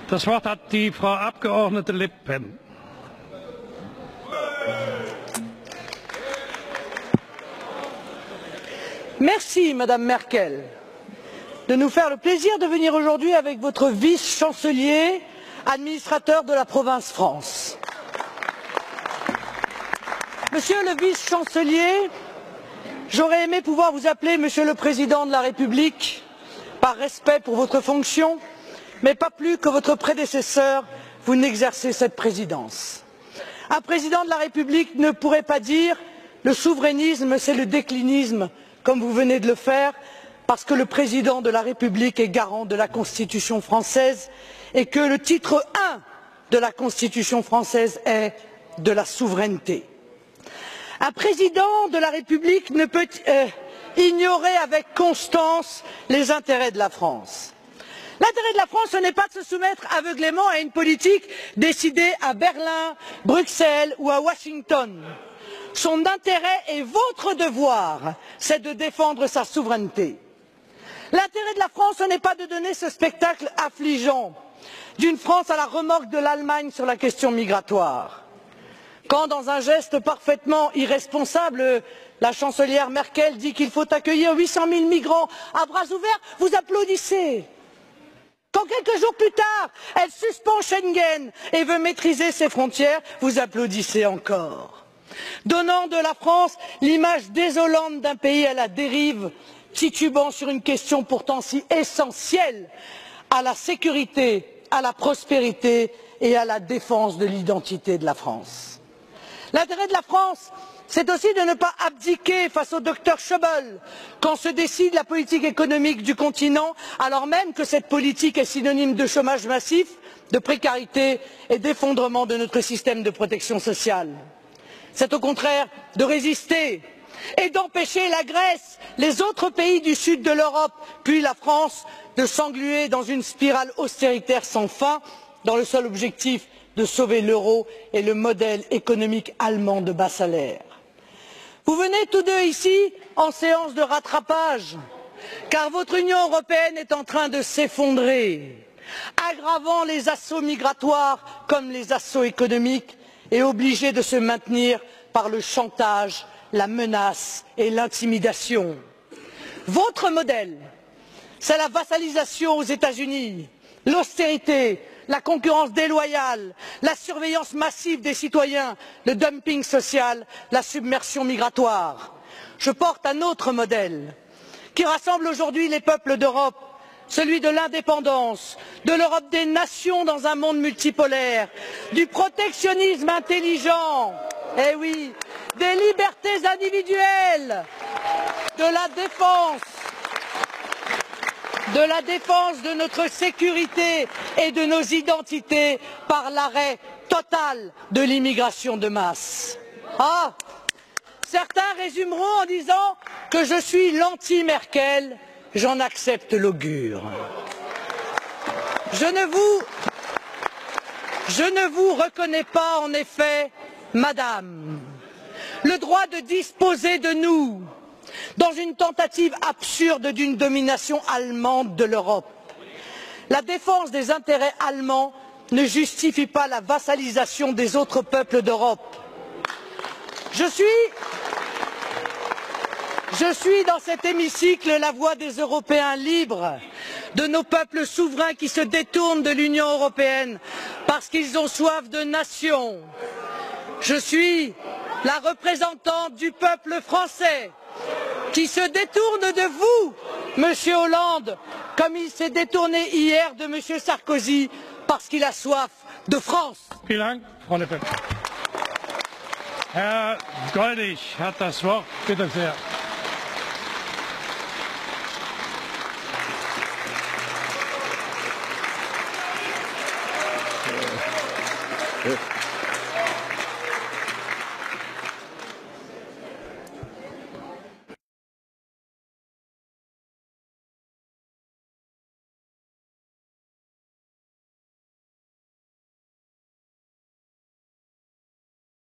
Das Wort hat die Frau Abgeordnete Le Pen. Merci, Madame Merkel, de nous faire le plaisir de venir aujourd'hui avec votre vice-chancelier, administrateur de la province France. Monsieur le vice-chancelier, j'aurais aimé pouvoir vous appeler Monsieur le Président de la République, par respect pour votre fonction, mais pas plus que votre prédécesseur, vous n'exercez cette présidence. Un président de la République ne pourrait pas dire le souverainisme, c'est le déclinisme, comme vous venez de le faire, parce que le président de la République est garant de la Constitution française et que le titre I de la Constitution française est de la souveraineté. Un président de la République ne peut ignorer avec constance les intérêts de la France. L'intérêt de la France, ce n'est pas de se soumettre aveuglément à une politique décidée à Berlin, Bruxelles ou à Washington. Son intérêt et votre devoir, c'est de défendre sa souveraineté. L'intérêt de la France, ce n'est pas de donner ce spectacle affligeant d'une France à la remorque de l'Allemagne sur la question migratoire. Quand, dans un geste parfaitement irresponsable, la chancelière Merkel dit qu'il faut accueillir 800 000 migrants à bras ouverts, vous applaudissez. Quand quelques jours plus tard, elle suspend Schengen et veut maîtriser ses frontières, vous applaudissez encore. Donnant de la France l'image désolante d'un pays à la dérive, titubant sur une question pourtant si essentielle à la sécurité, à la prospérité et à la défense de l'identité de la France. L'intérêt de la France, c'est aussi de ne pas abdiquer face au docteur Schäuble quand se décide la politique économique du continent, alors même que cette politique est synonyme de chômage massif, de précarité et d'effondrement de notre système de protection sociale. C'est au contraire de résister et d'empêcher la Grèce, les autres pays du sud de l'Europe, puis la France, de s'engluer dans une spirale austéritaire sans fin, dans le seul objectif de sauver l'euro et le modèle économique allemand de bas salaire. Vous venez tous deux ici en séance de rattrapage, car votre Union européenne est en train de s'effondrer, aggravant les assauts migratoires comme les assauts économiques et obligée de se maintenir par le chantage, la menace et l'intimidation. Votre modèle, c'est la vassalisation aux États-Unis, l'austérité, la concurrence déloyale, la surveillance massive des citoyens, le dumping social, la submersion migratoire. Je porte un autre modèle qui rassemble aujourd'hui les peuples d'Europe, celui de l'indépendance, de l'Europe des nations dans un monde multipolaire, du protectionnisme intelligent, eh oui, des libertés individuelles, de la défense de notre sécurité et de nos identités par l'arrêt total de l'immigration de masse. Ah, certains résumeront en disant que je suis l'anti-Merkel, j'en accepte l'augure. Je ne vous reconnais pas en effet, Madame, le droit de disposer de nous dans une tentative absurde d'une domination allemande de l'Europe. La défense des intérêts allemands ne justifie pas la vassalisation des autres peuples d'Europe. Je suis dans cet hémicycle la voix des Européens libres, de nos peuples souverains qui se détournent de l'Union européenne parce qu'ils ont soif de nation. Je suis la représentante du peuple français qui se détourne de vous, Monsieur Hollande, comme il s'est détourné hier de Monsieur Sarkozy parce qu'il a soif de France. Vielen Dank, Frau Le Pen. Herr Gollnisch hat das Wort. Bitte sehr.